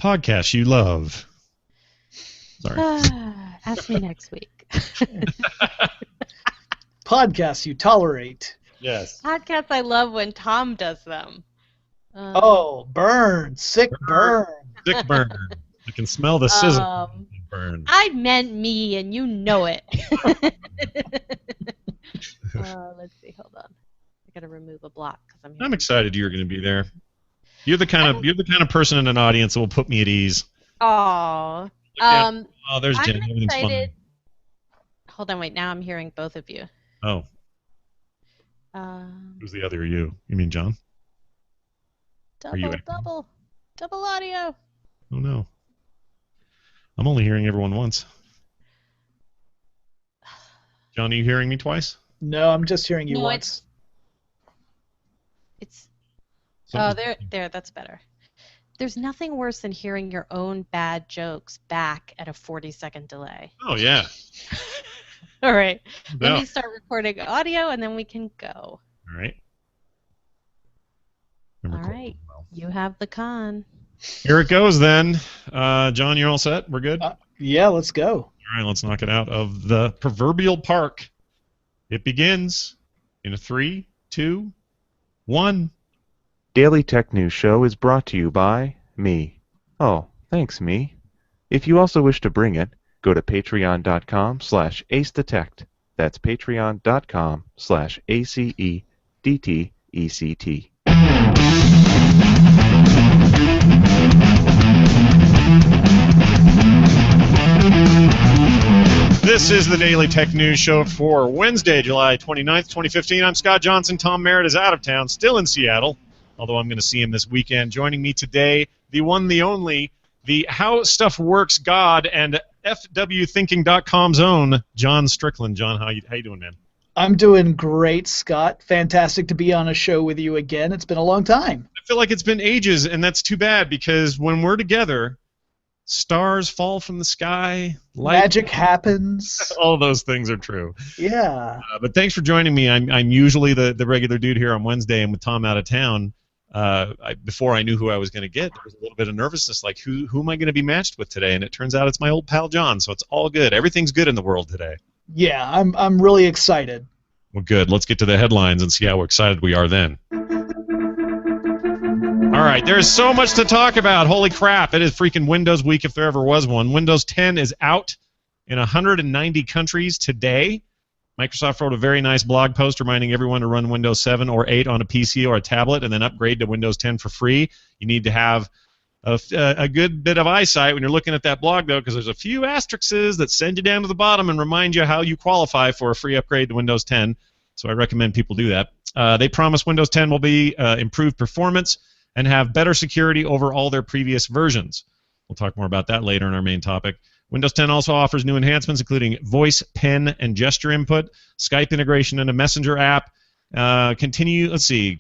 podcasts you love. Sorry. Ask me next week. Podcasts you tolerate. Yes. Podcasts I love when Tom does them. Burn. Sick burn. Sick burn. I can smell the sizzle. Burn. I meant me, and you know it. Let's see. Hold on. I gotta remove a block because I'm excited you're going to be there. You're the kind of person in an audience that will put me at ease. Oh. Oh, there's Jen. I'm Everything's excited. fine. Hold on, wait. Now I'm hearing both of you. Oh. Who's the other you? You mean John? Double audio. Oh no. I'm only hearing everyone once. John, are you hearing me twice? No, I'm just hearing you once. It's there. That's better. There's nothing worse than hearing your own bad jokes back at a 40-second delay. Oh yeah. All right. No. Let me start recording audio, and then we can go. All right. All right. You have the con. Here it goes then. John, you're all set? We're good? Yeah, let's go. All right, let's knock it out of the proverbial park. It begins in a 3, 2, 1. Daily Tech News Show is brought to you by me. Oh, thanks, me. If you also wish to bring it, go to patreon.com/acedetect. That's patreon.com/ACEDTECT. This is the Daily Tech News Show for Wednesday, July 29th, 2015. I'm Scott Johnson. Tom Merritt is out of town, still in Seattle, although I'm going to see him this weekend. Joining me today, the one, the only, the How Stuff Works God and FWThinking.com's own John Strickland. John, how you doing, man? I'm doing great, Scott. Fantastic to be on a show with you again. It's been a long time. I feel like it's been ages, and that's too bad because when we're together, stars fall from the sky. Magic happens. All those things are true. Yeah. But thanks for joining me. I'm usually the regular dude here on Wednesday, and with Tom out of town, before I knew who I was going to get, there was a little bit of nervousness, like who am I going to be matched with today? And it turns out it's my old pal John, so it's all good. Everything's good in the world today. Yeah, I'm really excited. Well, good. Let's get to the headlines and see how excited we are then. All right, there's so much to talk about. Holy crap, it is freaking Windows Week if there ever was one. Windows 10 is out in 190 countries today. Microsoft wrote a very nice blog post reminding everyone to run Windows 7 or 8 on a PC or a tablet and then upgrade to Windows 10 for free. You need to have a good bit of eyesight when you're looking at that blog, though, because there's a few asterisks that send you down to the bottom and remind you how you qualify for a free upgrade to Windows 10. So I recommend people do that. They promise Windows 10 will be improved performance and have better security over all their previous versions. We'll talk more about that later in our main topic. Windows 10 also offers new enhancements, including voice, pen, and gesture input, Skype integration in a Messenger app, Continuum to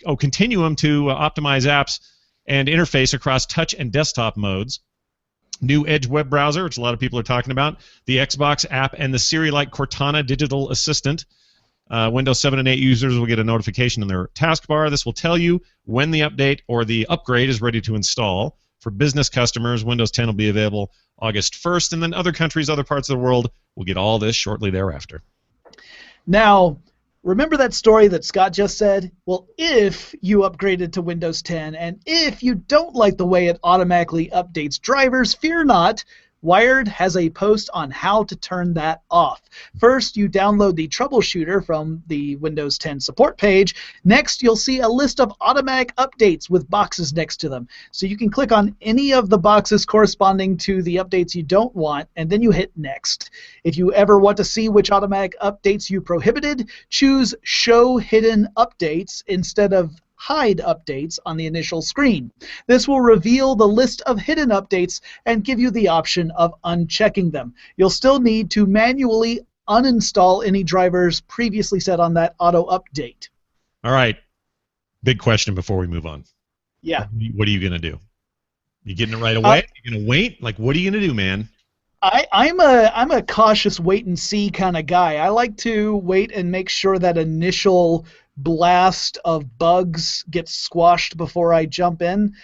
optimize apps and interface across touch and desktop modes, new Edge web browser, which a lot of people are talking about, the Xbox app, and the Siri-like Cortana digital assistant. Windows 7 and 8 users will get a notification in their taskbar. This will tell you when the update or the upgrade is ready to install. For business customers, Windows 10 will be available August 1st, and then other countries, other parts of the world will get all this shortly thereafter. Now, remember that story that Scott just said? Well, if you upgraded to Windows 10, and if you don't like the way it automatically updates drivers, fear not. Wired has a post on how to turn that off. First, you download the troubleshooter from the Windows 10 support page. Next, you'll see a list of automatic updates with boxes next to them. So you can click on any of the boxes corresponding to the updates you don't want, and then you hit Next. If you ever want to see which automatic updates you prohibited, choose Show Hidden Updates instead of Hide Updates on the initial screen. This will reveal the list of hidden updates and give you the option of unchecking them. You'll still need to manually uninstall any drivers previously set on that auto update. All right. Big question before we move on. Yeah. What are you going to do? You getting it right away? You going to wait? Like, what are you going to do, man? I'm a cautious wait and see kind of guy. I like to wait and make sure that initial blast of bugs gets squashed before I jump in,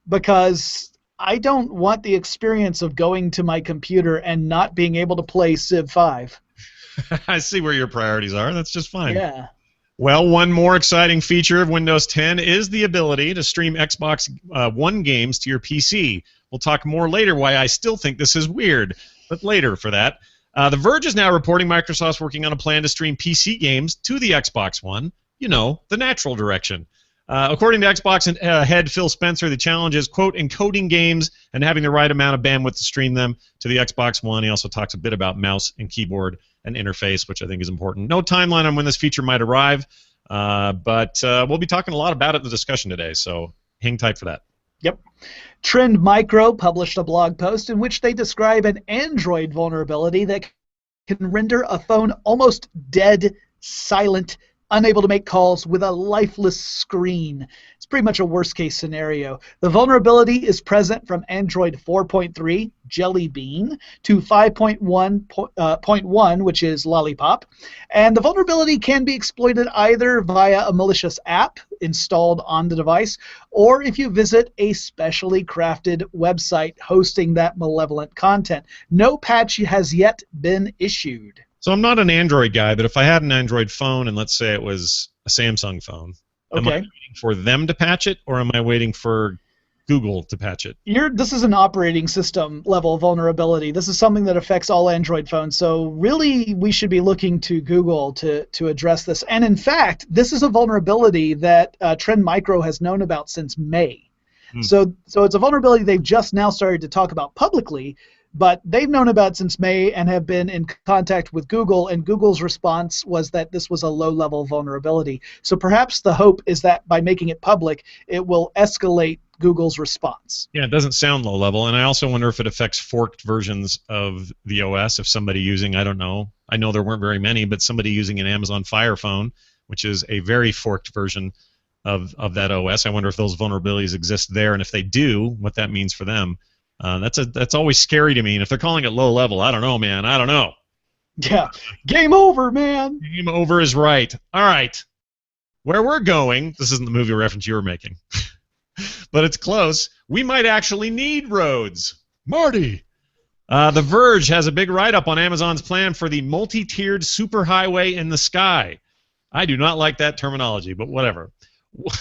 because I don't want the experience of going to my computer and not being able to play Civ 5. I see where your priorities are. That's just fine. Yeah. Well, one more exciting feature of Windows 10 is the ability to stream Xbox One games to your PC. We'll talk more later why I still think this is weird, but later for that. The Verge is now reporting Microsoft's working on a plan to stream PC games to the Xbox One. You know, the natural direction. According to Xbox head Phil Spencer, the challenge is, quote, encoding games and having the right amount of bandwidth to stream them to the Xbox One. He also talks a bit about mouse and keyboard and interface, which I think is important. No timeline on when this feature might arrive, but we'll be talking a lot about it in the discussion today, so hang tight for that. Yep. Trend Micro published a blog post in which they describe an Android vulnerability that can render a phone almost dead, silent, unable to make calls with a lifeless screen. It's pretty much a worst-case scenario. The vulnerability is present from Android 4.3, Jelly Bean, to 5.1.1, which is Lollipop. And the vulnerability can be exploited either via a malicious app installed on the device, or if you visit a specially crafted website hosting that malevolent content. No patch has yet been issued. So I'm not an Android guy, but if I had an Android phone and let's say it was a Samsung phone, am I waiting for them to patch it or am I waiting for Google to patch it? This is an operating system level vulnerability. This is something that affects all Android phones. So really we should be looking to Google to address this. And in fact, this is a vulnerability that Trend Micro has known about since May. So it's a vulnerability they've just now started to talk about publicly, but they've known about it since May and have been in contact with Google, and Google's response was that this was a low-level vulnerability. So perhaps the hope is that by making it public, it will escalate Google's response. Yeah, it doesn't sound low-level, and I also wonder if it affects forked versions of the OS. If somebody using, I don't know, I know there weren't very many, but somebody using an Amazon Fire phone, which is a very forked version of that OS, I wonder if those vulnerabilities exist there, and if they do, what that means for them. That's always scary to me, and if they're calling it low level, I don't know, man. I don't know. Yeah, game over, man. Game over is right. All right, where we're going. This isn't the movie reference you were making, but it's close. We might actually need roads, Marty. The Verge has a big write-up on Amazon's plan for the multi-tiered superhighway in the sky. I do not like that terminology, but whatever.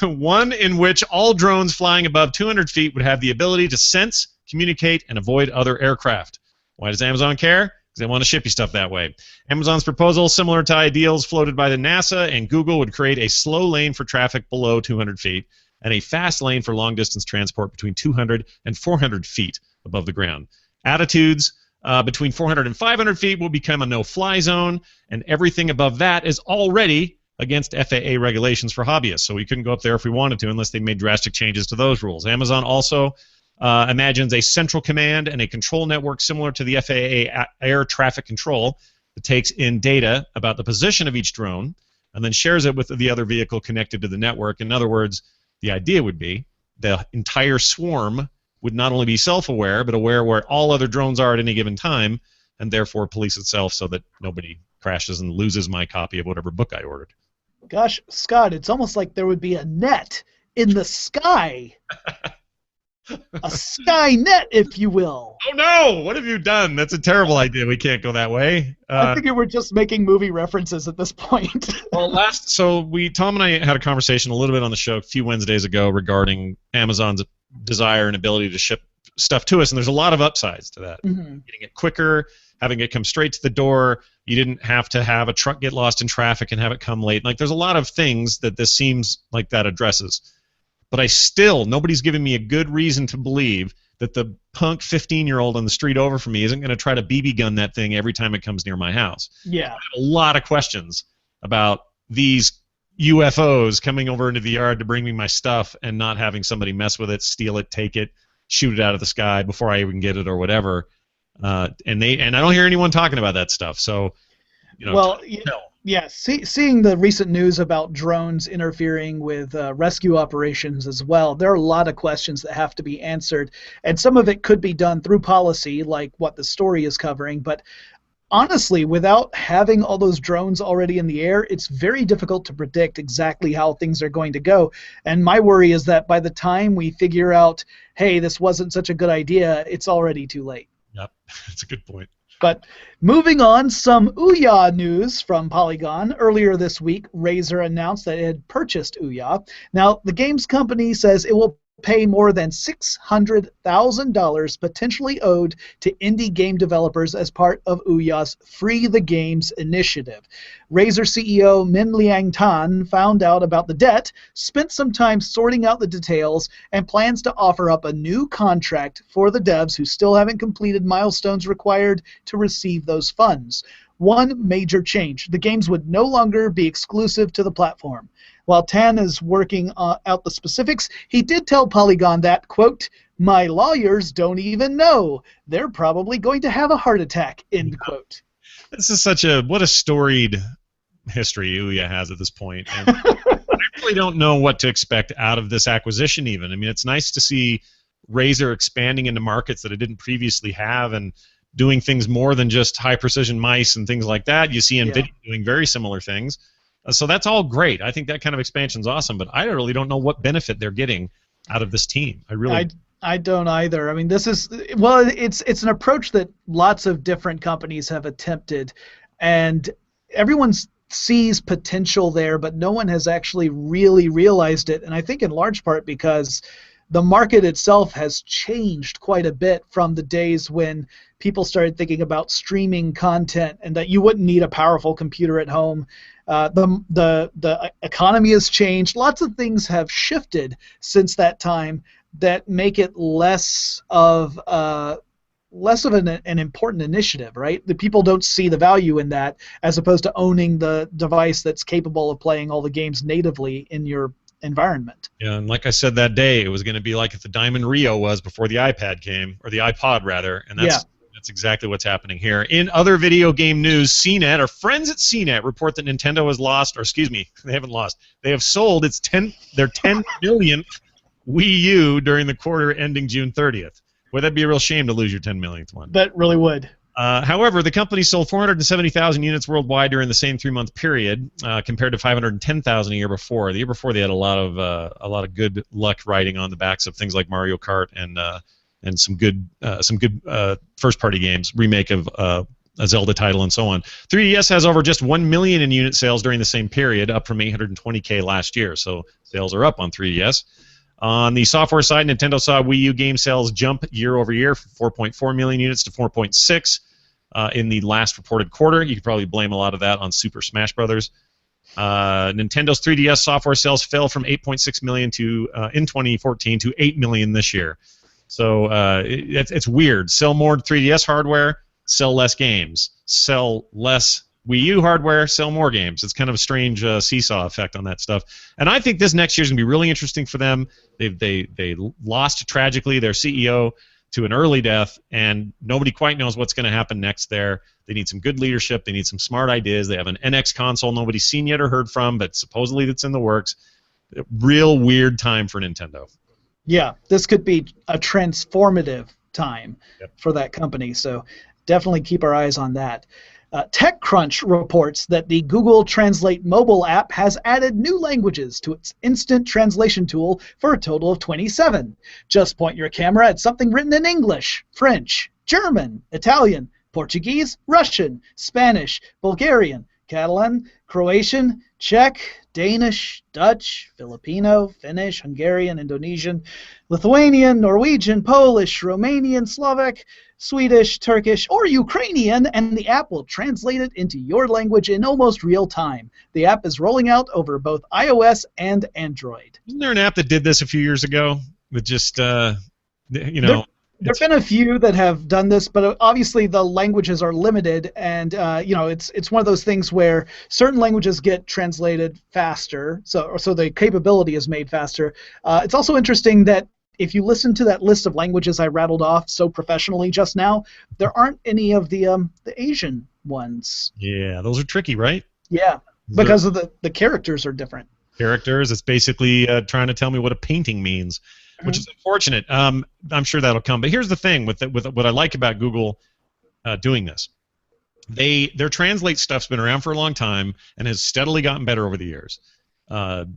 One in which all drones flying above 200 feet would have the ability to sense, communicate, and avoid other aircraft. Why does Amazon care? Because they want to ship you stuff that way. Amazon's proposal, similar to ideals floated by the NASA and Google, would create a slow lane for traffic below 200 feet and a fast lane for long-distance transport between 200 and 400 feet above the ground. Attitudes between 400 and 500 feet will become a no-fly zone, and everything above that is already against FAA regulations for hobbyists, so we couldn't go up there if we wanted to unless they made drastic changes to those rules. Amazon also imagines a central command and a control network similar to the FAA air traffic control that takes in data about the position of each drone and then shares it with the other vehicle connected to the network. In other words, the idea would be the entire swarm would not only be self-aware, but aware where all other drones are at any given time, and therefore police itself so that nobody crashes and loses my copy of whatever book I ordered. Gosh, Scott, it's almost like there would be a net in the sky. A sky net, if you will. Oh no! What have you done? That's a terrible idea. We can't go that way. I figured we're just making movie references at this point. Well, Tom and I had a conversation a little bit on the show a few Wednesdays ago regarding Amazon's desire and ability to ship stuff to us, and there's a lot of upsides to that. Mm-hmm. Getting it quicker, having it come straight to the door. You didn't have to have a truck get lost in traffic and have it come late. Like, there's a lot of things that this seems like that addresses. But nobody's given me a good reason to believe that the punk 15-year-old on the street over from me isn't going to try to BB gun that thing every time it comes near my house. Yeah. I have a lot of questions about these UFOs coming over into the yard to bring me my stuff and not having somebody mess with it, steal it, take it, shoot it out of the sky before I even get it or whatever. And I don't hear anyone talking about that stuff. So, seeing the recent news about drones interfering with rescue operations as well, there are a lot of questions that have to be answered, and some of it could be done through policy, like what the story is covering. But honestly, without having all those drones already in the air, it's very difficult to predict exactly how things are going to go. And my worry is that by the time we figure out, hey, this wasn't such a good idea, it's already too late. Yep, that's a good point. But moving on, some Ouya news from Polygon. Earlier this week, Razer announced that it had purchased Ouya. Now, the games company says it will pay more than $600,000 potentially owed to indie game developers as part of Ouya's Free the Games initiative. Razer CEO Min Liang Tan found out about the debt, spent some time sorting out the details, and plans to offer up a new contract for the devs who still haven't completed milestones required to receive those funds. One major change: the games would no longer be exclusive to the platform. While Tan is working out the specifics, he did tell Polygon that, quote, "My lawyers don't even know. They're probably going to have a heart attack," end quote. This is what a storied history Ouya has at this point. And I really don't know what to expect out of this acquisition even. I mean, it's nice to see Razer expanding into markets that it didn't previously have and doing things more than just high-precision mice and things like that. You see NVIDIA doing very similar things. So that's all great. I think that kind of expansion is awesome, but I really don't know what benefit they're getting out of this team. I don't either. I mean, it's an approach that lots of different companies have attempted, and everyone sees potential there, but no one has actually really realized it. And I think in large part because the market itself has changed quite a bit from the days when people started thinking about streaming content and that you wouldn't need a powerful computer at home. The economy has changed. Lots of things have shifted since that time that make it less of an important initiative, right? The people don't see the value in that as opposed to owning the device that's capable of playing all the games natively in your environment. Yeah, and like I said that day, it was going to be like if the Diamond Rio was before the iPad came, or the iPod rather, and that's exactly what's happening here. In other video game news, CNET, our friends at CNET, report that Nintendo has lost, or excuse me, they haven't lost. They have sold their 10 millionth Wii U during the quarter ending June 30th. Would that be a real shame to lose your 10 millionth one? That really would. However, the company sold 470,000 units worldwide during the same 3-month period, compared to 510,000 a year before. The year before, they had a lot of good luck riding on the backs of things like Mario Kart and some good first-party games, remake of a Zelda title, and so on. 3DS has over just 1 million in unit sales during the same period, up from 820K last year. So sales are up on 3DS. On the software side, Nintendo saw Wii U game sales jump year over year from 4.4 million units to 4.6 in the last reported quarter. You could probably blame a lot of that on Super Smash Brothers. Nintendo's 3DS software sales fell from 8.6 million in 2014 to 8 million this year. So it's weird. Sell more 3DS hardware, sell less games. Sell less Wii U hardware, sell more games. It's kind of a strange seesaw effect on that stuff. And I think this next year is going to be really interesting for them. They lost tragically their CEO to an early death, and nobody quite knows what's going to happen next there. They need some good leadership. They need some smart ideas. They have an NX console nobody's seen yet or heard from, but supposedly it's in the works. Real weird time for Nintendo. Yeah, this could be a transformative time for that company, so definitely keep our eyes on that. TechCrunch reports that the Google Translate mobile app has added new languages to its instant translation tool for a total of 27. Just point your camera at something written in English, French, German, Italian, Portuguese, Russian, Spanish, Bulgarian, Catalan, Croatian, Czech, Danish, Dutch, Filipino, Finnish, Hungarian, Indonesian, Lithuanian, Norwegian, Polish, Romanian, Slovak, Swedish, Turkish, or Ukrainian, and the app will translate it into your language in almost real time. The app is rolling out over both iOS and Android. Isn't there an app that did this a few years ago with just, There have been a few that have done this, but obviously the languages are limited, and it's one of those things where certain languages get translated faster, so the capability is made faster. It's also interesting that if you listen to that list of languages I rattled off so professionally just now, there aren't any of the Asian ones. Yeah, those are tricky, right? Yeah, because of the characters are different. Characters, it's basically trying to tell me what a painting means, which is unfortunate. I'm sure that'll come. But here's the thing with what I like about Google doing this. Their translate stuff's been around for a long time and has steadily gotten better over the years.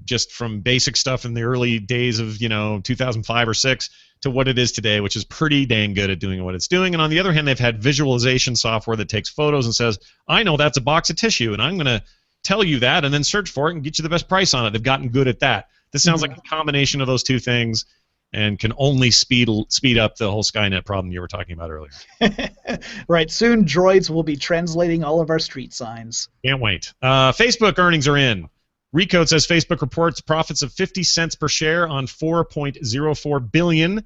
Just from basic stuff in the early days of 2005 or 6 to what it is today, which is pretty dang good at doing what it's doing. And on the other hand, they've had visualization software that takes photos and says, I know that's a box of tissue, and I'm going to tell you that and then search for it and get you the best price on it. They've gotten good at that. This sounds like a combination of those two things and can only speed up the whole Skynet problem you were talking about earlier. Right. Soon, droids will be translating all of our street signs. Can't wait. Facebook earnings are in. Recode says Facebook reports profits of 50 cents per share on $4.04 billion.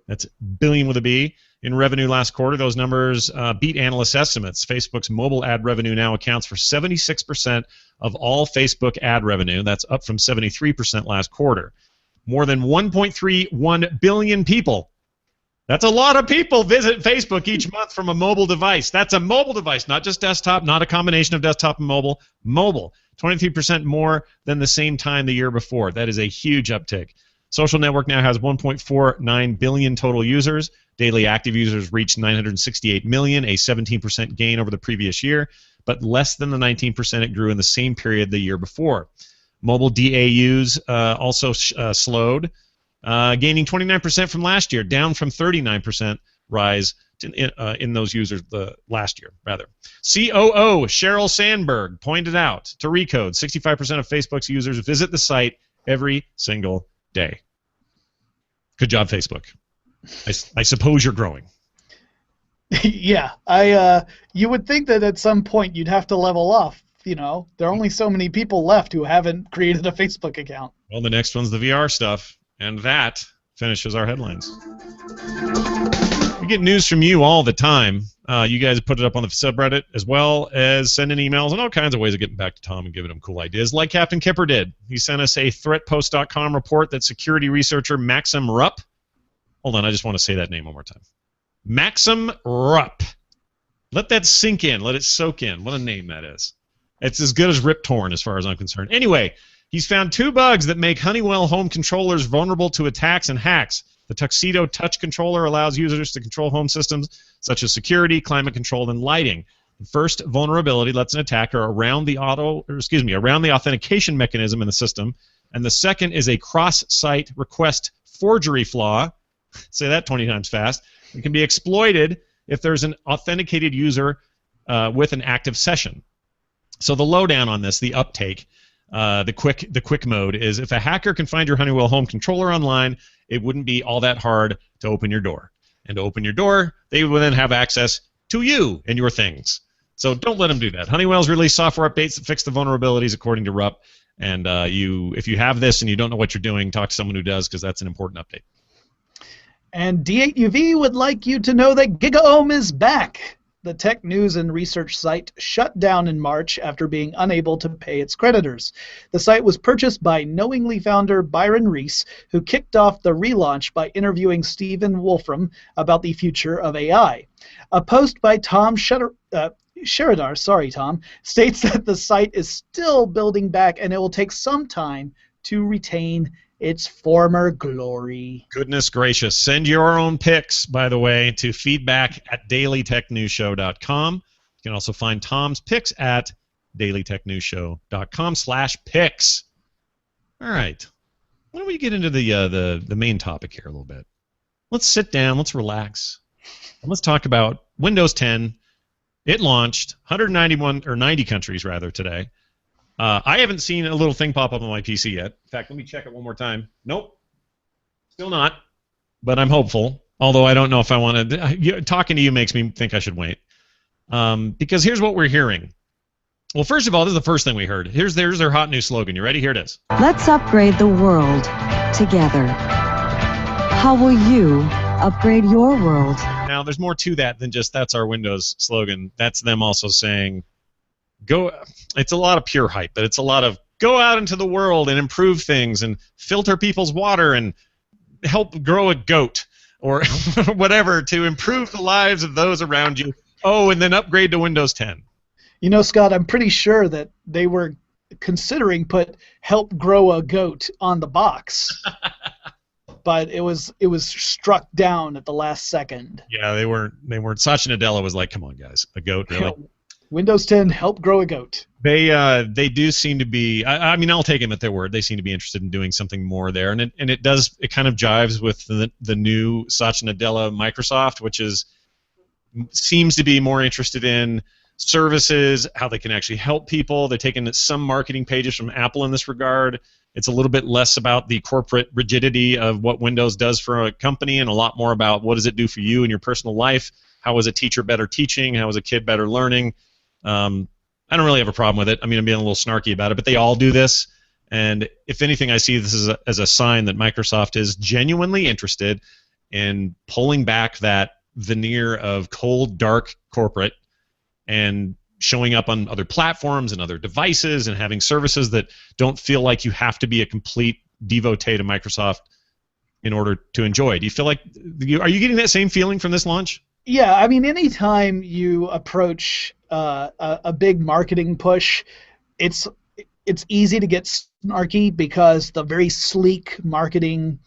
That's billion with a B. In revenue last quarter, those numbers beat analyst estimates. Facebook's mobile ad revenue now accounts for 76% of all Facebook ad revenue. That's up from 73% last quarter. More than 1.31 billion people. That's a lot of people visit Facebook each month from a mobile device. That's a mobile device, not just desktop, not a combination of desktop and mobile. Mobile. 23% more than the same time the year before. That is a huge uptick. Social Network now has 1.49 billion total users. Daily active users reached 968 million, a 17% gain over the previous year, but less than the 19% it grew in the same period the year before. Mobile DAUs also slowed, gaining 29% from last year, down from 39% rise in those users last year, rather. COO Sheryl Sandberg pointed out to Recode 65% of Facebook's users visit the site every single day. Good job, Facebook. I suppose you're growing. Yeah, you would think that at some point you'd have to level off. There are only so many people left who haven't created a Facebook account. Well, the next one's the VR stuff, and that finishes our headlines. We get news from you all the time. You guys put it up on the subreddit as well as sending emails and all kinds of ways of getting back to Tom and giving him cool ideas, like Captain Kipper did. He sent us a threatpost.com report that security researcher Maxim Rupp. Hold on, I just want to say that name one more time. Maxim Rupp. Let that sink in. Let it soak in. What a name that is. It's as good as Rip Torn as far as I'm concerned. Anyway, he's found 2 bugs that make Honeywell home controllers vulnerable to attacks and hacks. The Tuxedo Touch Controller allows users to control home systems such as security, climate control, and lighting. The first vulnerability lets an attacker around the authentication mechanism in the system, and the second is a cross-site request forgery flaw. Say that 20 times fast. It can be exploited if there's an authenticated user with an active session. So the lowdown on this, the uptake, the quick mode is if a hacker can find your Honeywell home controller online, it wouldn't be all that hard to open your door. And to open your door, they will then have access to you and your things. So don't let them do that. Honeywell's released software updates that fix the vulnerabilities according to Rupp. And if you have this and you don't know what you're doing, talk to someone who does, because that's an important update. And D8UV would like you to know that GigaOM is back. The tech news and research site shut down in March after being unable to pay its creditors. The site was purchased by Knowingly founder Byron Reese, who kicked off the relaunch by interviewing Stephen Wolfram about the future of AI. A post by Tom Sheridar, states that the site is still building back and it will take some time to retain its former glory. Goodness gracious. Send your own picks, by the way, to feedback@dailytechnewsshow.com. You can also find Tom's picks at dailytechnewsshow.com/picks. All right. Why don't we get into the main topic here a little bit? Let's sit down, let's relax, and let's talk about Windows 10. It launched 90 countries rather today. I haven't seen a little thing pop up on my PC yet. In fact, let me check it one more time. Nope. Still not. But I'm hopeful. Although I don't know if I want to. Talking to you makes me think I should wait. Because here's what we're hearing. Well, first of all, this is the first thing we heard. Here's their hot new slogan. You ready? Here it is. Let's upgrade the world together. How will you upgrade your world? Now, there's more to that than just that's our Windows slogan. That's them also saying, go. It's a lot of pure hype, but it's a lot of go out into the world and improve things and filter people's water and help grow a goat or whatever to improve the lives of those around you. Oh, and then upgrade to Windows 10. You know, Scott, I'm pretty sure that they were considering put help grow a goat on the box. But it was struck down at the last second. Yeah, they weren't. Satya Nadella was like, "Come on, guys, a goat, really?" Windows 10 help grow a goat. They do seem to be. I mean, I'll take them at their word. They seem to be interested in doing something more there, and it kind of jives with the new Satya Nadella Microsoft, which seems to be more interested in services, how they can actually help people. They're taking some marketing pages from Apple in this regard. It's a little bit less about the corporate rigidity of what Windows does for a company, and a lot more about what does it do for you in your personal life. How is a teacher better teaching? How is a kid better learning? I don't really have a problem with it. I mean, I'm being a little snarky about it, but they all do this. And if anything, I see this as a sign that Microsoft is genuinely interested in pulling back that veneer of cold, dark corporate and showing up on other platforms and other devices and having services that don't feel like you have to be a complete devotee to Microsoft in order to enjoy. Do you feel like are you getting that same feeling from this launch? Yeah, I mean, anytime you approach a big marketing push, it's easy to get snarky because the very sleek marketing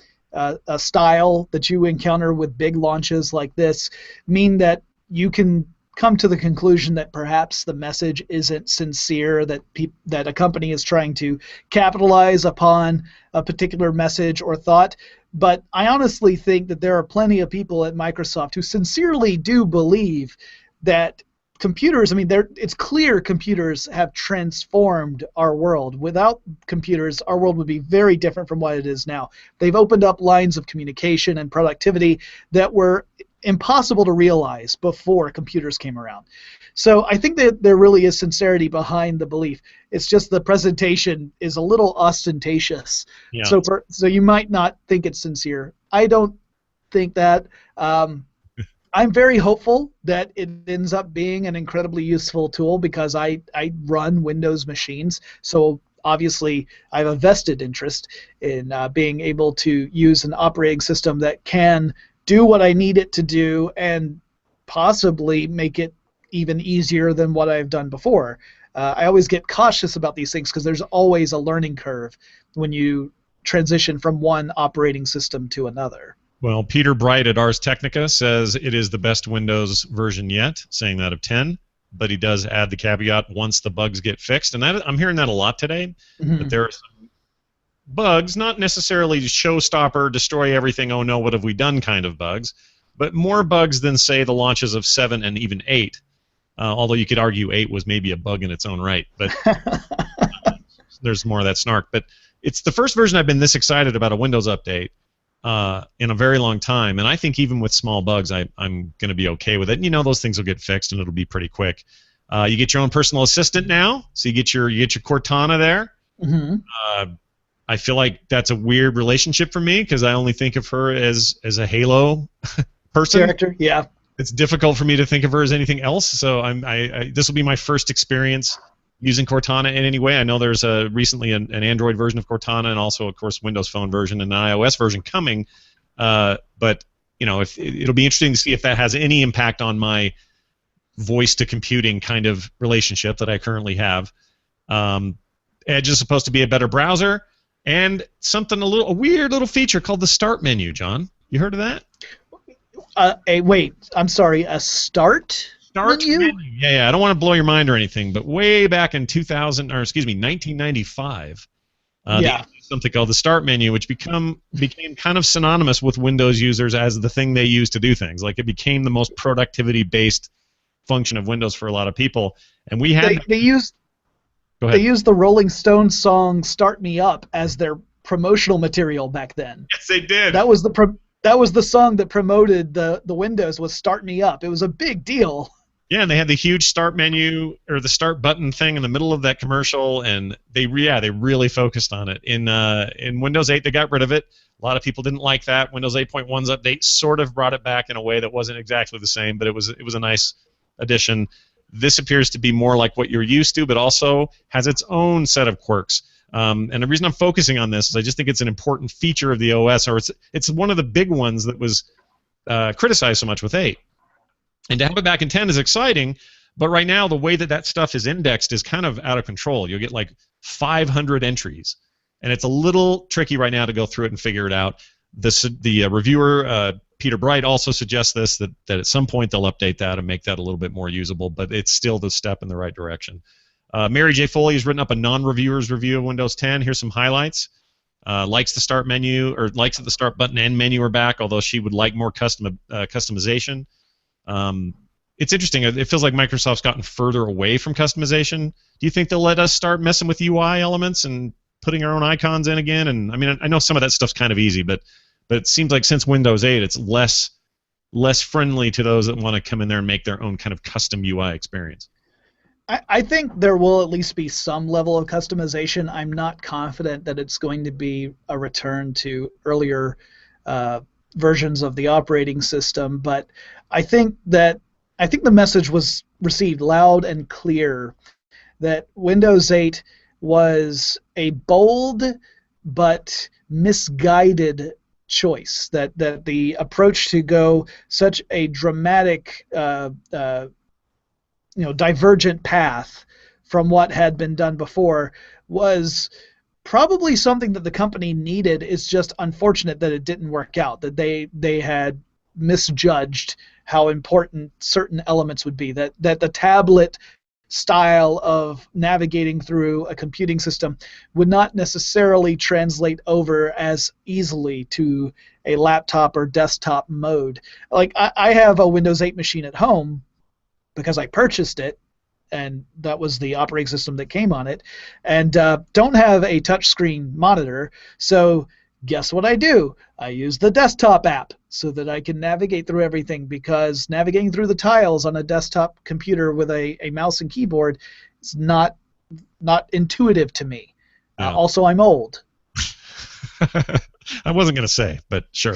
style that you encounter with big launches like this mean that you can come to the conclusion that perhaps the message isn't sincere, that a company is trying to capitalize upon a particular message or thought. But I honestly think that there are plenty of people at Microsoft who sincerely do believe that computers, I mean, it's clear computers have transformed our world. Without computers, our world would be very different from what it is now. They've opened up lines of communication and productivity that were impossible to realize before computers came around. So I think that there really is sincerity behind the belief. It's just the presentation is a little ostentatious. Yeah. So you might not think it's sincere. I don't think that. I'm very hopeful that it ends up being an incredibly useful tool because I run Windows machines. So obviously I have a vested interest in being able to use an operating system that can do what I need it to do and possibly make it even easier than what I've done before. I always get cautious about these things because there's always a learning curve when you transition from one operating system to another. Well, Peter Bright at Ars Technica says it is the best Windows version yet, saying that of 10, but he does add the caveat once the bugs get fixed, and I'm hearing that a lot today, that there are some bugs, not necessarily showstopper, destroy everything, oh no, what have we done kind of bugs, but more bugs than, say, the launches of 7 and even 8, although you could argue 8 was maybe a bug in its own right, but there's more of that snark. But it's the first version I've been this excited about a Windows update in a very long time, and I think even with small bugs, I'm going to be okay with it. And you know those things will get fixed, and it'll be pretty quick. You get your own personal assistant now, so you get your Cortana there. I feel like that's a weird relationship for me because I only think of her as a Halo person. Character, yeah. It's difficult for me to think of her as anything else. So this will be my first experience using Cortana in any way. I know there's recently an Android version of Cortana and also, of course, Windows Phone version and an iOS version coming. But you know, it'll be interesting to see if that has any impact on my voice to computing kind of relationship that I currently have. Edge is supposed to be a better browser. And a weird little feature called the Start menu, John. You heard of that? Wait, I'm sorry, a Start menu? Yeah. I don't want to blow your mind or anything, but way back in 1995, something called the Start menu, which became kind of synonymous with Windows users as the thing they use to do things. Like it became the most productivity-based function of Windows for a lot of people, and we had they used the Rolling Stones song "Start Me Up" as their promotional material back then. Yes, they did. That was the song that promoted the Windows, was "Start Me Up." It was a big deal. Yeah, and they had the huge Start menu or the Start button thing in the middle of that commercial, and they really focused on it. In Windows 8, they got rid of it. A lot of people didn't like that. Windows 8.1's update sort of brought it back in a way that wasn't exactly the same, but it was a nice addition. This appears to be more like what you're used to, but also has its own set of quirks. And the reason I'm focusing on this is I just think it's an important feature of the OS, or it's one of the big ones that was criticized so much with 8. And to have it back in 10 is exciting, but right now the way that stuff is indexed is kind of out of control. You'll get like 500 entries, and it's a little tricky right now to go through it and figure it out. The reviewer, Peter Bright, also suggests this, that at some point they'll update that and make that a little bit more usable, but it's still the step in the right direction. Mary J. Foley has written up a non-reviewer's review of Windows 10. Here's some highlights. Likes the start menu, or likes that the start button and menu are back, although she would like more customization. It's interesting. It feels like Microsoft's gotten further away from customization. Do you think they'll let us start messing with UI elements and putting our own icons in again? And I mean, I know some of that stuff's kind of easy, but it seems like since Windows 8, it's less friendly to those that want to come in there and make their own kind of custom UI experience. I think there will at least be some level of customization. I'm not confident that it's going to be a return to earlier versions of the operating system, but I think the message was received loud and clear that Windows 8 was a bold but misguided choice, that the approach to go such a dramatic divergent path from what had been done before was probably something that the company needed. It's just unfortunate that it didn't work out, that they had misjudged how important certain elements would be, that the tablet style of navigating through a computing system would not necessarily translate over as easily to a laptop or desktop mode. Like, I have a Windows 8 machine at home because I purchased it, and that was the operating system that came on it, and don't have a touchscreen monitor, so guess what I do? I use the desktop app so that I can navigate through everything, because navigating through the tiles on a desktop computer with a mouse and keyboard is not intuitive to me. Yeah. Also, I'm old. I wasn't going to say, but sure.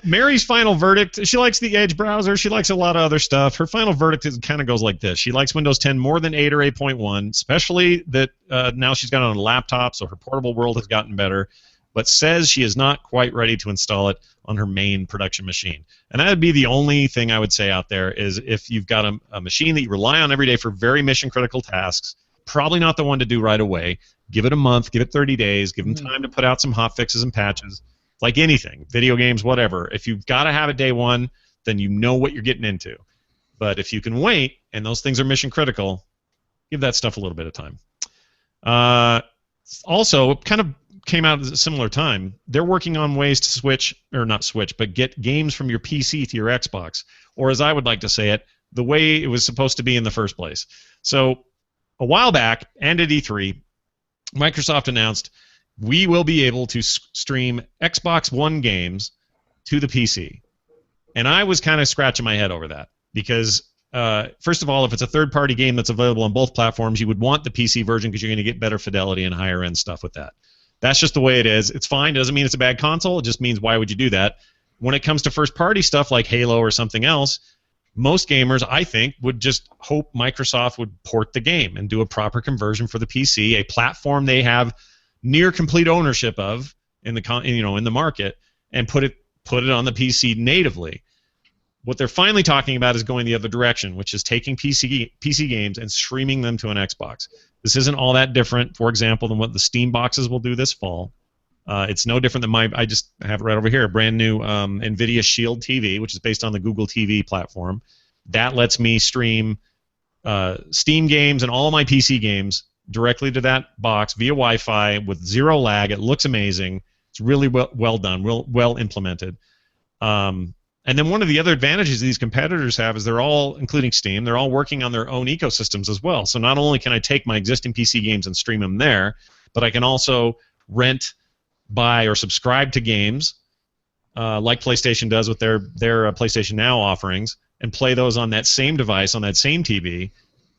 Mary's final verdict, she likes the Edge browser. She likes a lot of other stuff. Her final verdict kind of goes like this. She likes Windows 10 more than 8 or 8.1, especially that now she's got it on a laptop, so her portable world has gotten better, but says she is not quite ready to install it on her main production machine. And that would be the only thing I would say out there, is if you've got a machine that you rely on every day for very mission-critical tasks, probably not the one to do right away. Give it a month, give it 30 days, give them time to put out some hot fixes and patches. Like anything, video games, whatever. If you've got to have it day one, then you know what you're getting into. But if you can wait, and those things are mission critical, give that stuff a little bit of time. Also, kind of came out at a similar time. They're working on ways to switch, or not switch, but get games from your PC to your Xbox, or as I would like to say it, the way it was supposed to be in the first place. So a while back, and at E3, Microsoft announced we will be able to stream Xbox One games to the PC. And I was kind of scratching my head over that, because first of all, if it's a third-party game that's available on both platforms, you would want the PC version because you're going to get better fidelity and higher-end stuff with that. That's just the way it is. It's fine. It doesn't mean it's a bad console. It just means, why would you do that? When it comes to first-party stuff like Halo or something else, most gamers, I think, would just hope Microsoft would port the game and do a proper conversion for the PC, a platform they have near complete ownership of in the market, and put it on the PC natively. What they're finally talking about is going the other direction, which is taking PC games and streaming them to an Xbox. This isn't all that different, for example, than what the Steam boxes will do this fall. It's no different than I just have it right over here, a brand new NVIDIA Shield TV, which is based on the Google TV platform. That lets me stream Steam games and all of my PC games directly to that box via Wi-Fi with zero lag. It looks amazing. It's really well done, well implemented. And then one of the other advantages these competitors have is they're all, including Steam, they're all working on their own ecosystems as well. So not only can I take my existing PC games and stream them there, but I can also rent, buy, or subscribe to games like PlayStation does with their PlayStation Now offerings, and play those on that same device, on that same TV,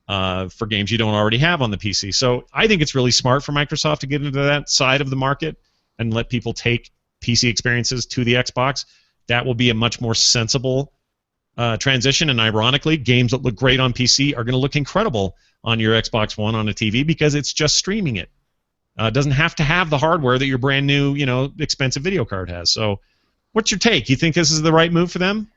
for games you don't already have on the PC. So I think it's really smart for Microsoft to get into that side of the market and let people take PC experiences to the Xbox. That will be a much more sensible transition, and ironically, games that look great on PC are going to look incredible on your Xbox One on a TV, because it's just streaming it. It doesn't have to have the hardware that your brand new, expensive video card has. So what's your take? You think this is the right move for them?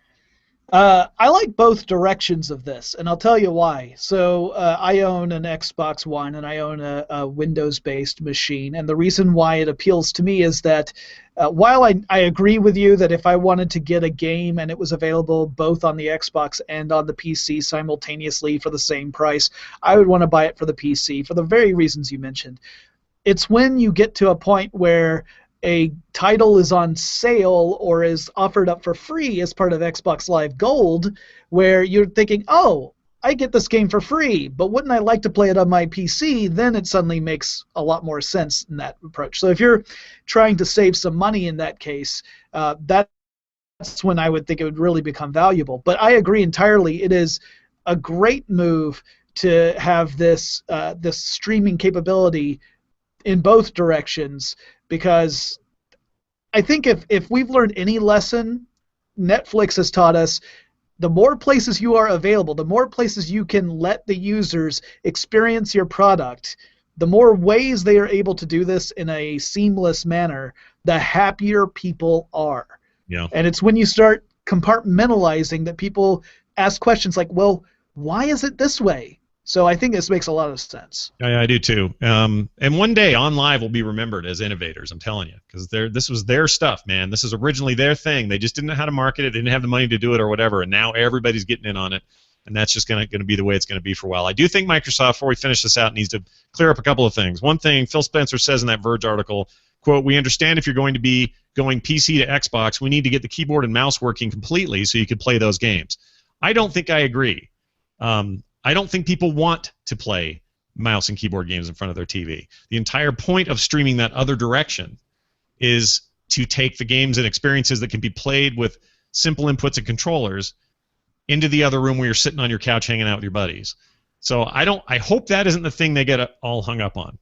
I like both directions of this, and I'll tell you why. So I own an Xbox One, and I own a Windows-based machine, and the reason why it appeals to me is that while I agree with you that if I wanted to get a game and it was available both on the Xbox and on the PC simultaneously for the same price, I would want to buy it for the PC for the very reasons you mentioned. It's when you get to a point where a title is on sale or is offered up for free as part of Xbox Live Gold, where you're thinking, oh, I get this game for free, but wouldn't I like to play it on my PC? Then it suddenly makes a lot more sense in that approach. So if you're trying to save some money in that case, that's when I would think it would really become valuable. But I agree entirely. It is a great move to have this this streaming capability in both directions, because I think if we've learned any lesson, Netflix has taught us the more places you are available, the more places you can let the users experience your product, the more ways they are able to do this in a seamless manner, the happier people are. Yeah. And it's when you start compartmentalizing that people ask questions like, well, why is it this way? So I think this makes a lot of sense. Yeah, I do too. And one day On Live will be remembered as innovators, I'm telling you, because this was their stuff, man. This is originally their thing. They just didn't know how to market it, didn't have the money to do it or whatever, and now everybody's getting in on it, and that's just going to be the way it's going to be for a while. I do think Microsoft, before we finish this out, needs to clear up a couple of things. One thing, Phil Spencer says in that Verge article, quote, "We understand if you're going to be going PC to Xbox, we need to get the keyboard and mouse working completely so you could play those games." I don't think I agree. I don't think people want to play mouse and keyboard games in front of their TV. The entire point of streaming that other direction is to take the games and experiences that can be played with simple inputs and controllers into the other room where you're sitting on your couch hanging out with your buddies. So I hope that isn't the thing they get all hung up on,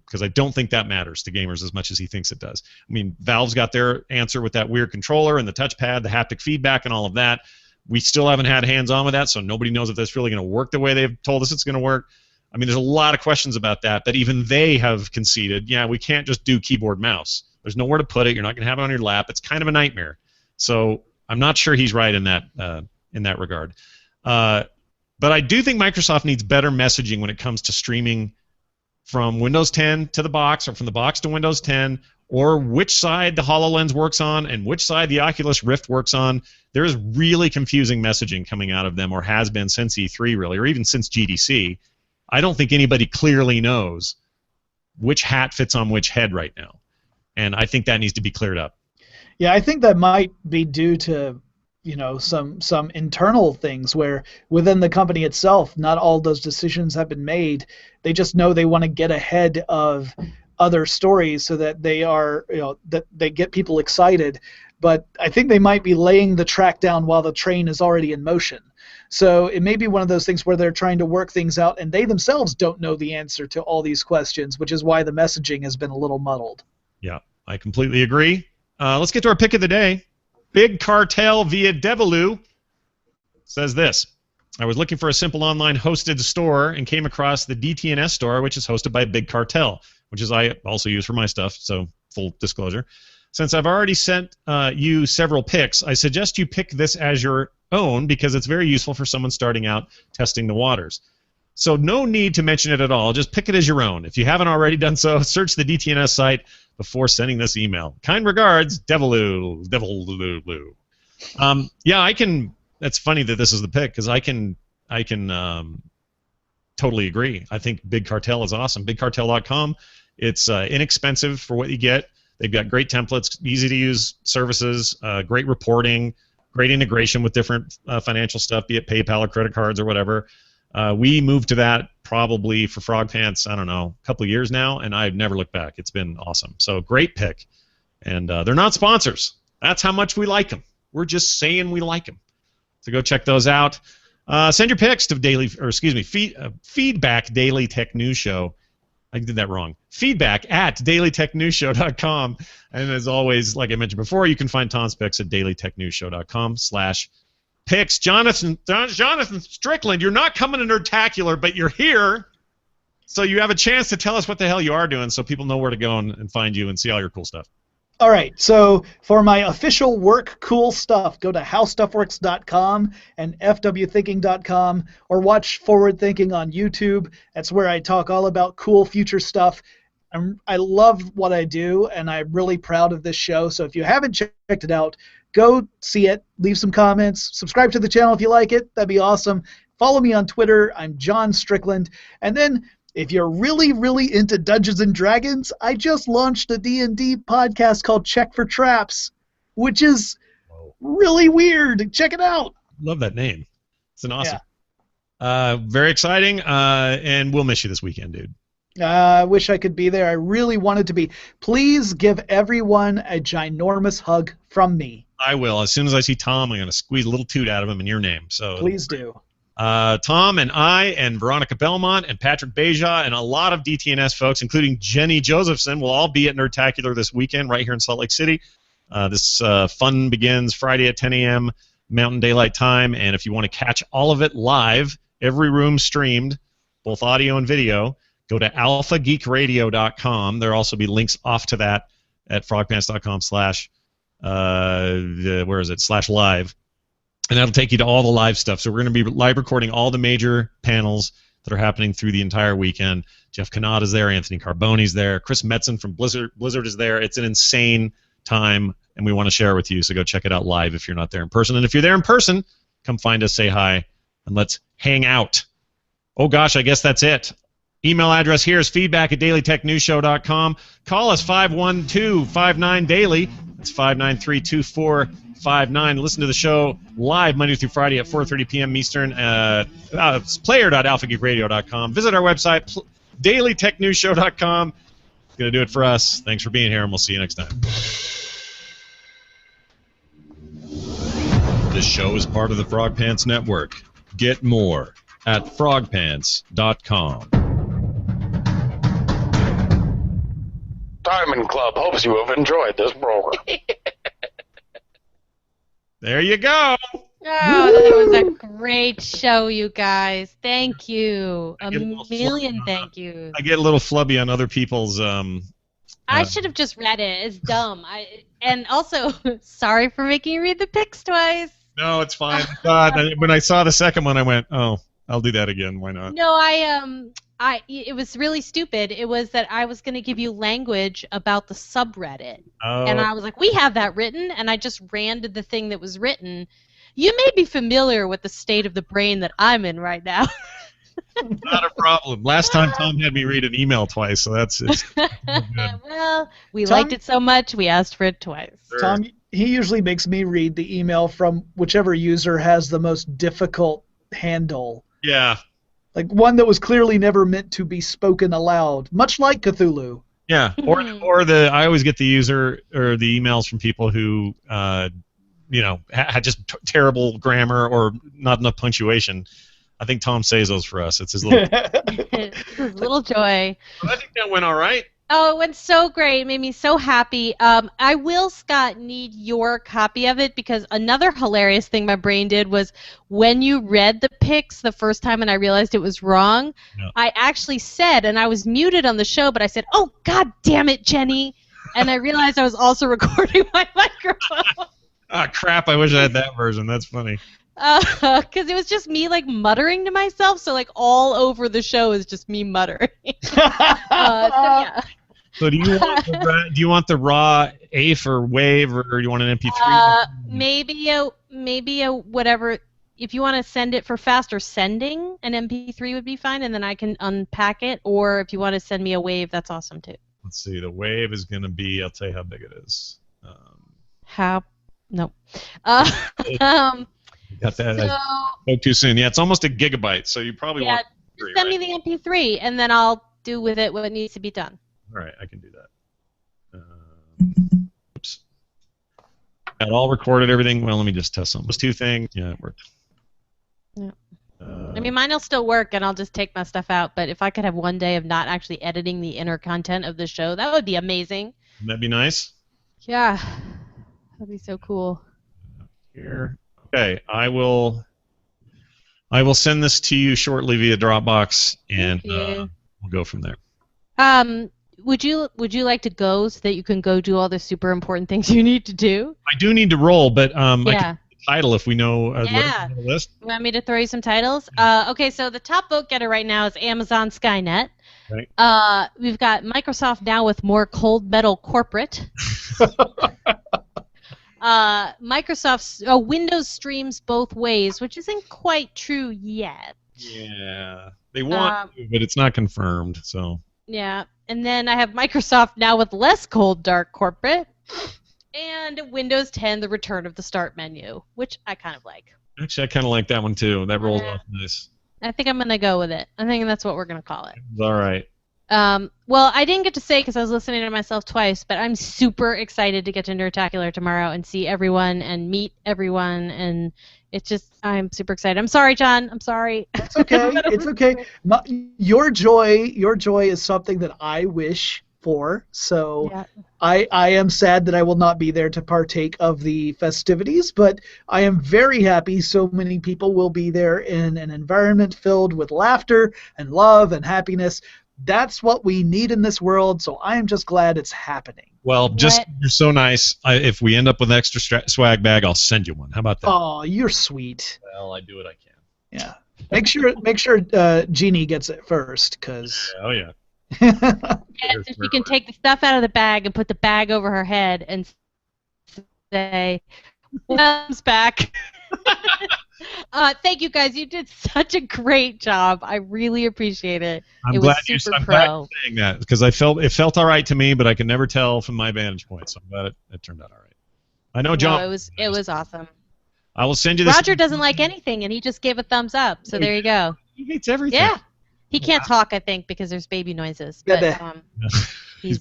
because I don't think that matters to gamers as much as he thinks it does. I mean, Valve's got their answer with that weird controller and the touchpad, the haptic feedback and all of that. We still haven't had hands-on with that, so nobody knows if that's really going to work the way they've told us it's going to work. I mean, there's a lot of questions about that, but even they have conceded, yeah, we can't just do keyboard-mouse. There's nowhere to put it. You're not going to have it on your lap. It's kind of a nightmare. So I'm not sure he's right in that regard. But I do think Microsoft needs better messaging when it comes to streaming from Windows 10 to the box or from the box to Windows 10, or which side the HoloLens works on and which side the Oculus Rift works on. There is really confusing messaging coming out of them, or has been since E3, really, or even since GDC. I don't think anybody clearly knows which hat fits on which head right now, and I think that needs to be cleared up. Yeah, I think that might be due to some internal things where within the company itself, not all those decisions have been made. They just know they want to get ahead of other stories so that they are, that they get people excited. But I think they might be laying the track down while the train is already in motion. So it may be one of those things where they're trying to work things out and they themselves don't know the answer to all these questions, which is why the messaging has been a little muddled. Yeah, I completely agree. Let's get to our pick of the day. Big Cartel via Deviloo says this: I was looking for a simple online hosted store and came across the DTNS store, which is hosted by Big Cartel, which is I also use for my stuff, so full disclosure. Since I've already sent you several picks, I suggest you pick this as your own because it's very useful for someone starting out testing the waters. So no need to mention it at all. Just pick it as your own. If you haven't already done so, search the DTNS site before sending this email. Kind regards, Deviloo. Yeah, I can. That's funny that this is the pick because I can totally agree. I think Big Cartel is awesome. BigCartel.com. It's inexpensive for what you get. They've got great templates, easy to use services, great reporting, great integration with different financial stuff, be it PayPal or credit cards or whatever. We moved to that probably for Frogpants, I don't know, a couple of years now, and I've never looked back. It's been awesome. So great pick. And they're not sponsors. That's how much we like them. We're just saying we like them. So go check those out. Send your picks to Feedback Daily Tech News Show. I did that wrong. Feedback at dailytechnewsshow.com. And as always, like I mentioned before, you can find Tom's picks at dailytechnewsshow.com/picks. Jonathan Strickland, you're not coming to Nerdtacular, but you're here. So you have a chance to tell us what the hell you are doing so people know where to go and find you and see all your cool stuff. All right, so for my official work cool stuff, go to howstuffworks.com and fwthinking.com, or watch Forward Thinking on YouTube. That's where I talk all about cool future stuff. I love what I do, and I'm really proud of this show. So if you haven't checked it out, go see it, leave some comments, subscribe to the channel if you like it. That'd be awesome. Follow me on Twitter. I'm John Strickland. And then if you're really, really into Dungeons & Dragons, I just launched a D&D podcast called Check for Traps, which is really weird. Check it out. Love that name. It's an awesome. Yeah. Very exciting, and we'll miss you this weekend, dude. I wish I could be there. I really wanted to be. Please give everyone a ginormous hug from me. I will. As soon as I see Tom, I'm going to squeeze a little toot out of him in your name. So please do. Tom and I and Veronica Belmont and Patrick Beja and a lot of DTNS folks, including Jenny Josephson, will all be at Nerdtacular this weekend right here in Salt Lake City. This fun begins Friday at 10 a.m. Mountain Daylight Time, and if you want to catch all of it live, every room streamed, both audio and video, go to alphageekradio.com. There'll also be links off to that at frogpants.com/live. And that'll take you to all the live stuff. So we're going to be live recording all the major panels that are happening through the entire weekend. Jeff Kanata is there. Anthony Carbone's there. Chris Metzen from Blizzard is there. It's an insane time, and we want to share it with you. So go check it out live if you're not there in person. And if you're there in person, come find us, say hi, and let's hang out. Oh, gosh, I guess that's it. Email address here is feedback@dailytechnewsshow.com. Call us 512-59-DAILY. That's 593-2459. Listen to the show live Monday through Friday at 4:30 p.m. Eastern. It's player.alphageekradio.com. Visit our website, dailytechnewsshow.com. It's going to do it for us. Thanks for being here, and we'll see you next time. This show is part of the Frogpants Network. Get more at frogpants.com. Diamond Club hopes you have enjoyed this program. There you go. Oh, that was a great show, you guys. Thank you. A million thank yous. I get a little flubby on other people's... I should have just read it. It's dumb. And also, sorry for making you read the pics twice. No, it's fine. When I saw the second one, I went, oh, I'll do that again. Why not? No, it was really stupid. It was that I was going to give you language about the subreddit. Oh. And I was like, we have that written, and I just ran to the thing that was written. You may be familiar with the state of the brain that I'm in right now. Not a problem. Last time Tom had me read an email twice, so it's well, we liked it so much, we asked for it twice. Sure. Tom, he usually makes me read the email from whichever user has the most difficult handle. Yeah. Like one that was clearly never meant to be spoken aloud, much like Cthulhu. Yeah, or I always get the user or the emails from people who had just terrible grammar or not enough punctuation. I think Tom says those for us. It's his little his little joy. Well, I think that went all right. Oh, it went so great. It made me so happy. I will, Scott, need your copy of it because another hilarious thing my brain did was when you read the pics the first time and I realized it was wrong, I actually said, and I was muted on the show, but I said, oh, God damn it, Jenny. And I realized I was also recording my microphone. Ah, crap. I wish I had that version. That's funny. Because it was just me, like, muttering to myself, so, like, all over the show is just me muttering. Yeah. So do you want the raw AIF or WAV or do you want an MP3? Maybe a whatever. If you want to send it for faster sending, an MP3 would be fine, and then I can unpack it. Or if you want to send me a WAV, that's awesome too. Let's see. The WAV is going to be. I'll tell you how big it is. No. Got that? So, I spoke too soon. Yeah, it's almost a gigabyte. So you probably want. Just send me the MP3, and then I'll do with it what needs to be done. All right, I can do that. Oops. Got all recorded, everything. Well, let me just test something. Those two things. Yeah, it worked. Yeah. I mean, mine will still work, and I'll just take my stuff out. But if I could have one day of not actually editing the inner content of the show, that would be amazing. Wouldn't that be nice? Yeah, that'd be so cool. Here. Okay, I will send this to you shortly via Dropbox, and we'll go from there. would you like to go so that you can go do all the super important things you need to do? I do need to roll, but I Yeah. can title if we know Yeah. the list. You want me to throw you some titles? Okay, so the top vote getter right now is Amazon Skynet. Right. We've got Microsoft now with more cold metal corporate. Microsoft's Windows streams both ways, which isn't quite true yet. Yeah, they want to, but it's not confirmed. So. Yeah, and then I have Microsoft now with less cold dark corporate, and Windows 10, the return of the start menu, which I kind of like. Actually, I kind of like that one too. That rolls off nice. I think I'm gonna go with it. I think that's what we're gonna call it. All right. Well, I didn't get to say because I was listening to myself twice, but I'm super excited to get to Nerdtacular tomorrow and see everyone and meet everyone, and it's just I'm super excited. I'm sorry, John. I'm sorry. It's okay. It's okay. Your joy is something that I wish for. So Yeah. I am sad that I will not be there to partake of the festivities, but I am very happy so many people will be there in an environment filled with laughter and love and happiness. That's what we need in this world, so I am just glad it's happening. Well, you're so nice. If we end up with an extra swag bag, I'll send you one. How about that? Oh, you're sweet. Well, I do what I can. Yeah. Make sure Jeannie gets it first, because. Oh yeah. And so she can take the stuff out of the bag and put the bag over her head and say, "Welcome's back." Thank you guys. You did such a great job. I really appreciate it. I'm it glad was super I'm pro. glad you're saying that because it felt all right to me, but I could never tell from my vantage point. So I'm glad it turned out all right. I know, John. No, it was awesome. I will send you this. Roger doesn't like anything, and he just gave a thumbs up. So there you go. He hates everything. Yeah. He can't talk, I think, because there's baby noises. But he's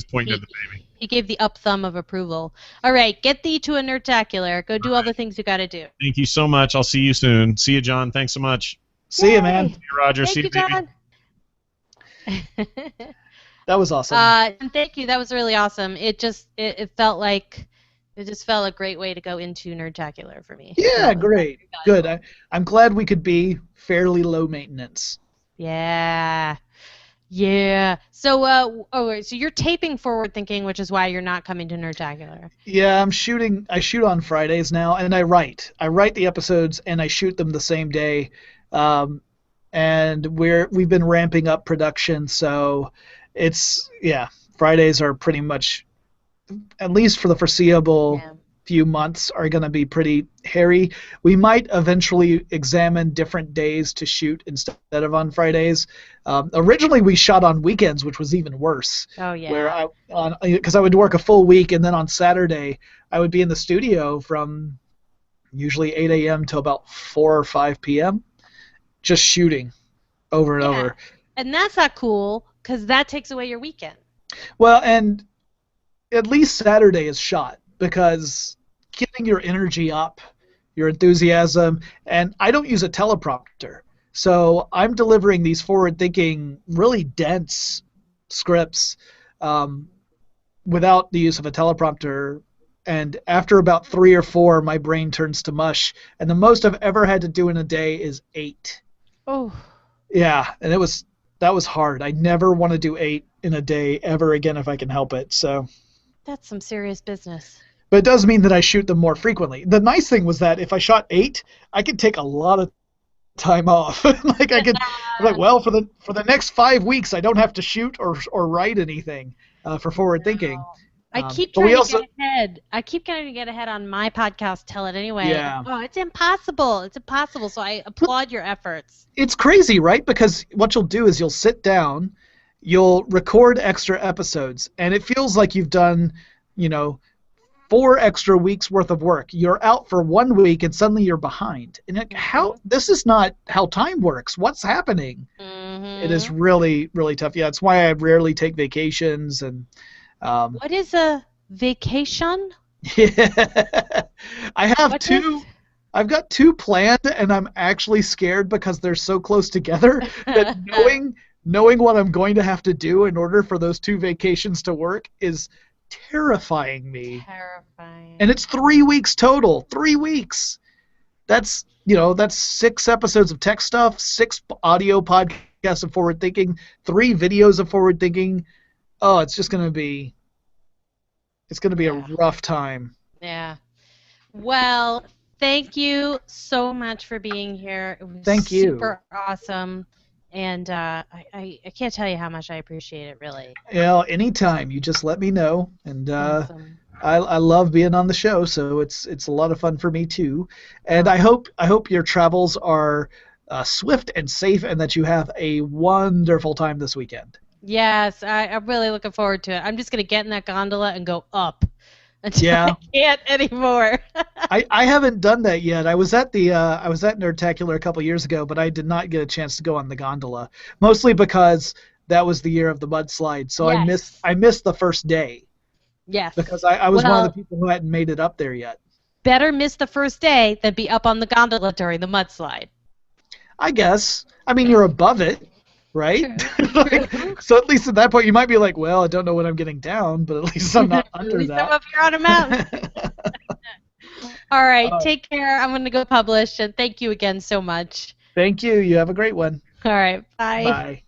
pointing at the baby. He gave the up thumb of approval. All right, get thee to a Nerdtacular. Go do all the things you got to do. Thank you so much. I'll see you soon. See you, John. Thanks so much. See you, man. See you, Roger. See you, baby. John. That was awesome. And thank you. That was really awesome. It felt like it just felt a great way to go into Nerdtacular for me. Yeah, great. Good. I'm glad we could be fairly low maintenance. Yeah. Yeah. So, so you're taping Forward Thinking, which is why you're not coming to Nerdtacular. Yeah, I shoot on Fridays now, and I write. I write the episodes, and I shoot them the same day. And we've been ramping up production, so Fridays are pretty much, at least for the foreseeable few months, are going to be pretty hairy. We might eventually examine different days to shoot instead of on Fridays. Originally, we shot on weekends, which was even worse. Oh yeah. Where because I would work a full week, and then on Saturday I would be in the studio from usually 8 a.m. till about 4 or 5 p.m. just shooting over and over. And that's not cool because that takes away your weekend. Well, and at least Saturday is shot because getting your energy up, your enthusiasm, and I don't use a teleprompter. So I'm delivering these forward-thinking, really dense scripts without the use of a teleprompter. And after about 3 or 4, my brain turns to mush. And the most I've ever had to do in a day is 8. Oh. Yeah, and that was hard. I never want to do 8 in a day ever again if I can help it. So. That's some serious business. But it does mean that I shoot them more frequently. The nice thing was that if I shot 8, I could take a lot of time off. I'm like, well, for the next 5 weeks, I don't have to shoot or write anything for forward thinking. I keep trying to get ahead. I keep trying to get ahead on my podcast. Tell it anyway. Yeah. Oh, it's impossible. It's impossible. So I applaud your efforts. It's crazy, right? Because what you'll do is you'll sit down, you'll record extra episodes, and it feels like you've done, 4 extra weeks worth of work. You're out for 1 week and suddenly you're behind. And this is not how time works. What's happening? Mm-hmm. It is really, really tough. Yeah, it's why I rarely take vacations. And what is a vacation? Yeah, I have 2. I've got 2 planned, and I'm actually scared because they're so close together that knowing what I'm going to have to do in order for those 2 vacations to work is terrifying me. Terrifying. And it's 3 weeks total. 3 weeks. That's 6 episodes of tech stuff, 6 audio podcasts of forward thinking, 3 videos of forward thinking. Oh, it's just gonna be. It's gonna be a rough time. Yeah. Well, thank you so much for being here. It was Thank you. super awesome. And I can't tell you how much I appreciate it, really. Anytime. You just let me know, and Awesome. I love being on the show, so it's a lot of fun for me too. And I hope your travels are swift and safe, and that you have a wonderful time this weekend. Yes, I'm really looking forward to it. I'm just going to get in that gondola and go up until Yeah. I can't anymore. I haven't done that yet. I was at Nerdtacular a couple years ago, but I did not get a chance to go on the gondola, mostly because that was the year of the mudslide. So Yes. I missed the first day Yes. because I was one Well, of the people who hadn't made it up there yet. better miss the first day than be up on the gondola during the mudslide. I guess. I mean, you're above it, right? True. So at least at that point, you might be like, well, I don't know when I'm getting down, but at least I'm not At under least I'm that. up here on a mountain. All right, Uh, take care. I'm going to go publish, and thank you again so much. Thank you. You have a great one. All right, bye. Bye.